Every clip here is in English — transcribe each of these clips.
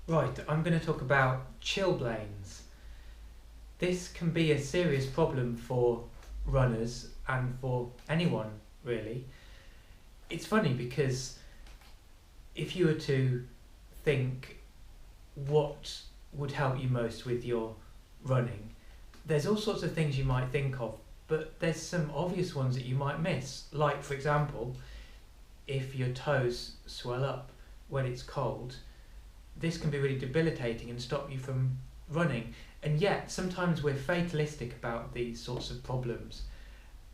Right, I'm going to talk about chilblains. This can be a serious problem for runners and for anyone, really. It's funny because if you were to think what would help you most with your running, there's all sorts of things you might think of, but there's some obvious ones that you might miss. Like, for example, if your toes swell up when it's cold, this can be really debilitating and stop you from running. And yet, sometimes we're fatalistic about these sorts of problems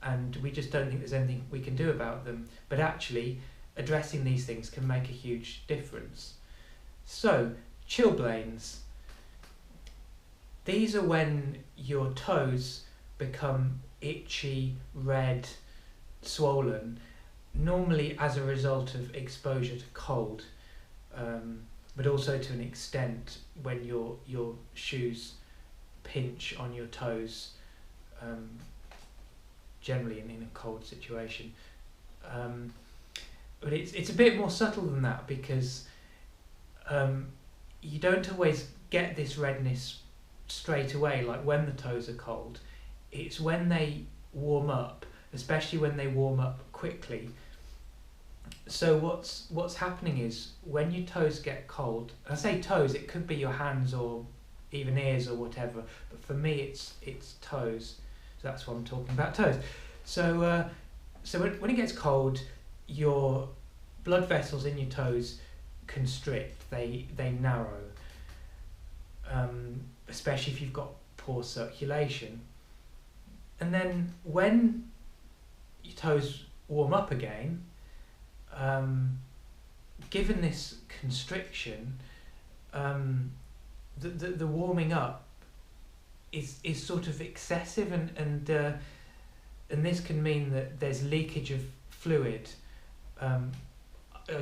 and we just don't think there's anything we can do about them. But actually, addressing these things can make a huge difference. So, chilblains. These are when your toes become itchy, red, swollen, normally as a result of exposure to cold. But also to an extent when your shoes pinch on your toes, generally in a cold situation. But it's a bit more subtle than that because you don't always get this redness straight away, like when the toes are cold. It's when they warm up, especially when they warm up quickly. So what's happening is when your toes get cold, I say toes, it could be your hands or even ears or whatever, but for me it's toes. So that's what I'm talking about, toes. So when it gets cold, your blood vessels in your toes constrict, they narrow, especially if you've got poor circulation. And then when your toes warm up again, given this constriction, the warming up is sort of excessive, and this can mean that there's leakage of fluid. I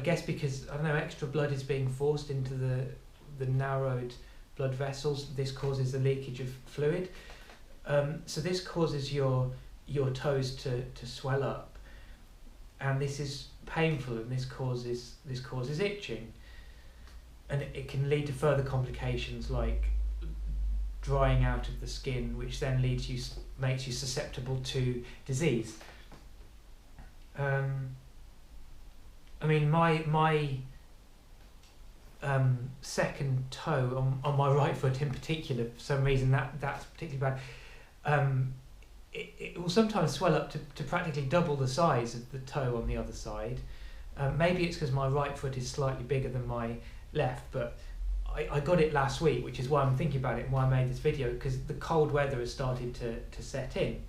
guess because, I don't know, extra blood is being forced into the narrowed blood vessels. This causes the leakage of fluid. So this causes your toes to swell up, and this is painful, and this causes itching, and it can lead to further complications like drying out of the skin, which then makes you susceptible to disease. I mean, my second toe on my right foot in particular, for some reason that's particularly bad. It will sometimes swell up to practically double the size of the toe on the other side. Maybe it's because my right foot is slightly bigger than my left, but I got it last week, which is why I'm thinking about it and why I made this video, because the cold weather has started to set in.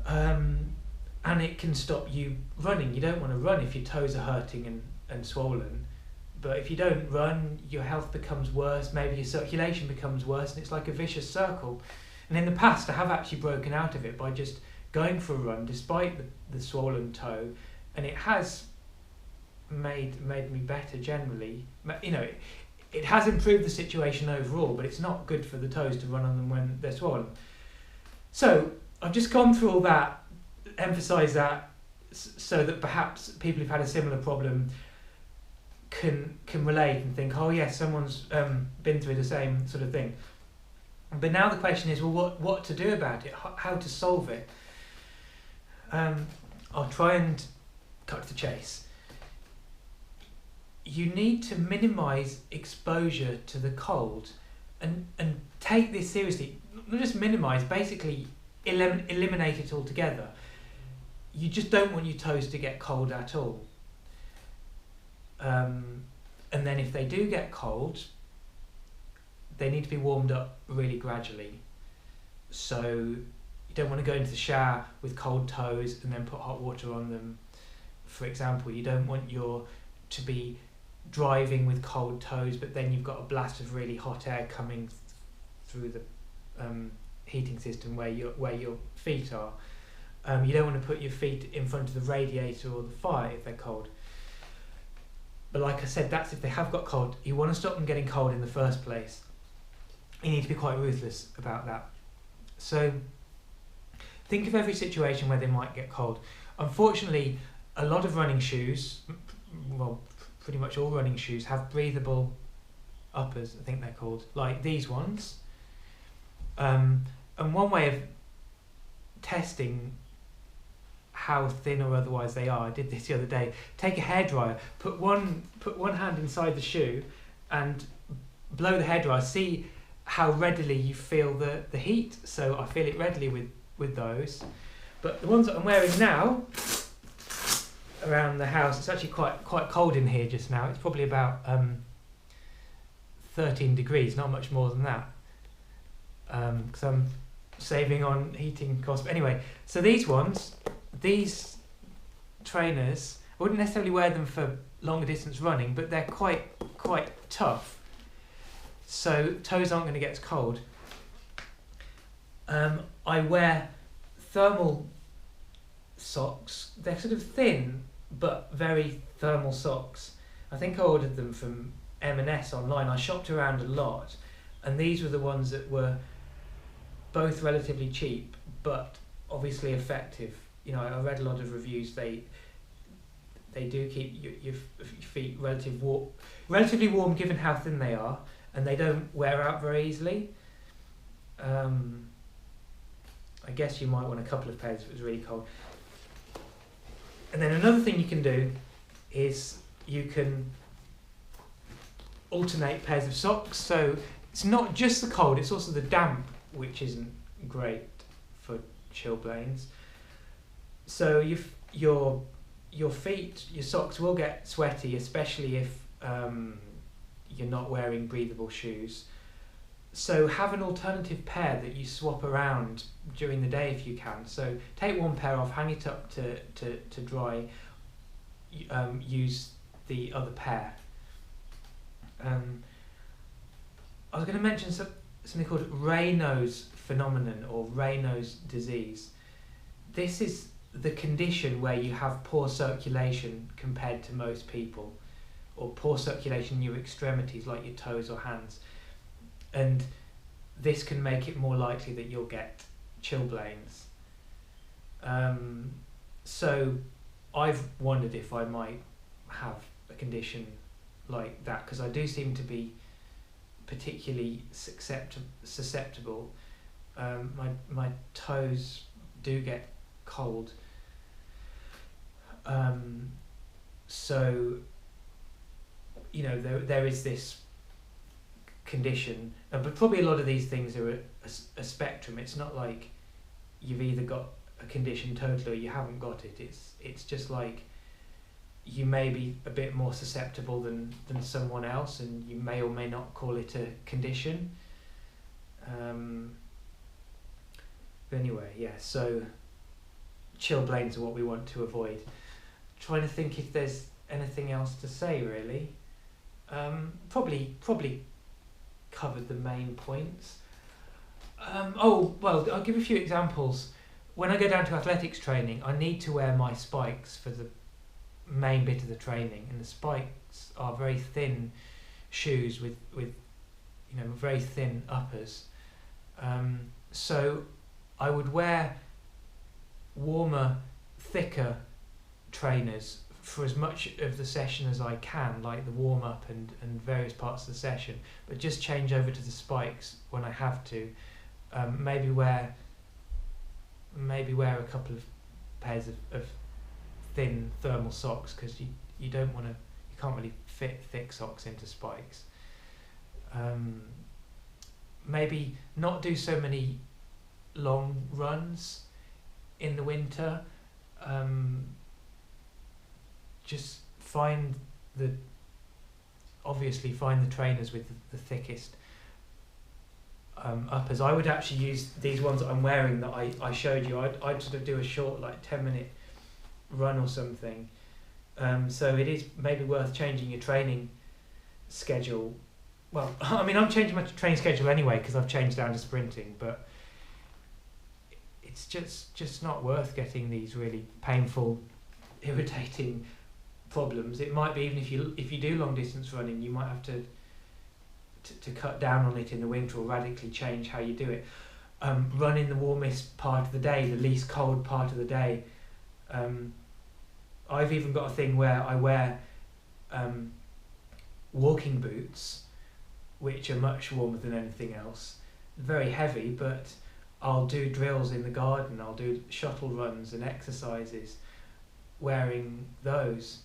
And it can stop you running. You don't want to run if your toes are hurting and swollen. But if you don't run, your health becomes worse, maybe your circulation becomes worse, and it's like a vicious circle. And in the past, I have actually broken out of it by just going for a run despite the swollen toe, and it has made me better generally. You know, it has improved the situation overall, but it's not good for the toes to run on them when they're swollen. So I've just gone through all that, emphasise that, so that perhaps people who've had a similar problem can relate and think, oh yes, someone's been through the same sort of thing. But now the question is, well, what to do about it? How to solve it? I'll try and cut to the chase. You need to minimise exposure to the cold, and take this seriously. Not just minimise, basically eliminate it altogether. You just don't want your toes to get cold at all. And then if they do get cold, they need to be warmed up really gradually. So you don't want to go into the shower with cold toes and then put hot water on them. For example, you don't want to be driving with cold toes, but then you've got a blast of really hot air coming through the heating system where your feet are. You don't want to put your feet in front of the radiator or the fire if they're cold. But like I said, that's if they have got cold. You want to stop them getting cold in the first place. You need to be quite ruthless about that. So think of every situation where they might get cold. Unfortunately, a lot of running shoes, well, pretty much all running shoes have breathable uppers, I think they're called, like these ones. And one way of testing how thin or otherwise they are, I did this the other day. Take a hairdryer, put one hand inside the shoe and blow the hairdryer, see how readily you feel the heat. So I feel it readily with those. But the ones that I'm wearing now around the house, it's actually quite cold in here just now. It's probably about 13 degrees, not much more than that, because I'm saving on heating costs. But anyway, so these trainers, I wouldn't necessarily wear them for longer distance running, but they're quite tough, so toes aren't going to get as cold. I wear thermal socks. They're sort of thin but very thermal socks. I think I ordered them from M&S online. I shopped around a lot, and these were the ones that were both relatively cheap but obviously effective. You know, I read a lot of reviews. They do keep your feet relatively warm given how thin they are, and they don't wear out very easily. I guess you might want a couple of pairs if it was really cold. And then another thing you can do is you can alternate pairs of socks. So it's not just the cold, it's also the damp, which isn't great for chilblains. So your feet, your socks will get sweaty, especially if you're not wearing breathable shoes. So have an alternative pair that you swap around during the day if you can. So take one pair off, hang it up to dry, use the other pair. I was going to mention something called Raynaud's phenomenon, or Raynaud's disease. This is the condition where you have poor circulation compared to most people, or poor circulation in your extremities like your toes or hands. And this can make it more likely that you'll get chilblains. So I've wondered if I might have a condition like that, because I do seem to be particularly susceptible. My toes do get cold. So, you know, there is this condition, but probably a lot of these things are a spectrum. It's not like you've either got a condition totally or you haven't got it. It's just like you may be a bit more susceptible than someone else, and you may or may not call it a condition. But anyway, yeah, so chilblains are what we want to avoid. Trying to think if there's anything else to say, really. Probably covered the main points. Oh, well, I'll give a few examples. When I go down to athletics training, I need to wear my spikes for the main bit of the training, and the spikes are very thin shoes with you know, very thin uppers. So I would wear warmer, thicker trainers for as much of the session as I can, like the warm-up and various parts of the session, but just change over to the spikes when I have to. Maybe wear a couple of pairs of thin thermal socks, because you can't really fit thick socks into spikes. Maybe not do so many long runs in the winter. Just find the trainers with the thickest uppers. I would actually use these ones that I'm wearing that I showed you. I'd sort of do a short, like 10-minute run or something. So it is maybe worth changing your training schedule. Well, I mean, I'm changing my training schedule anyway because I've changed down to sprinting, but it's just not worth getting these really painful, irritating problems. It might be, even if you do long distance running, you might have to cut down on it in the winter or radically change how you do it. Run in the warmest part of the day, the least cold part of the day. I've even got a thing where I wear walking boots, which are much warmer than anything else, very heavy, but I'll do drills in the garden, I'll do shuttle runs and exercises wearing those,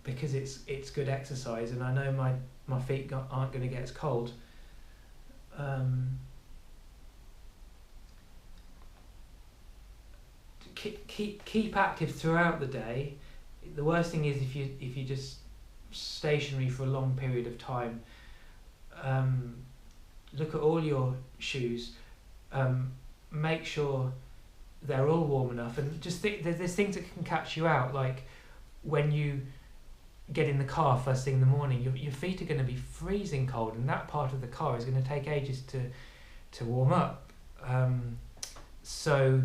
because it's good exercise, and I know my feet aren't going to get as cold. Keep active throughout the day. The worst thing is if you just stationary for a long period of time. Look at all your shoes. Make sure they're all warm enough, and just think there's things that can catch you out, like when you get in the car first thing in the morning, your feet are going to be freezing cold, and that part of the car is going to take ages to warm up. So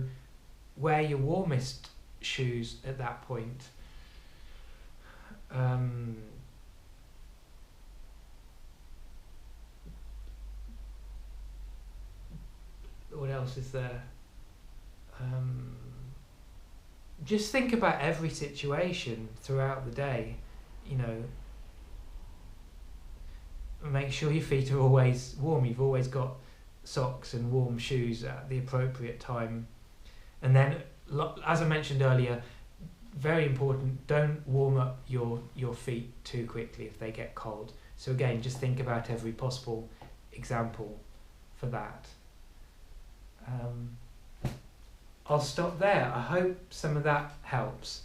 wear your warmest shoes at that point. What else is there? Just think about every situation throughout the day. Make sure your feet are always warm. You've always got socks and warm shoes at the appropriate time. And then, as I mentioned earlier, very important, don't warm up your feet too quickly if they get cold. So again, just think about every possible example for that. I'll stop there. I hope some of that helps.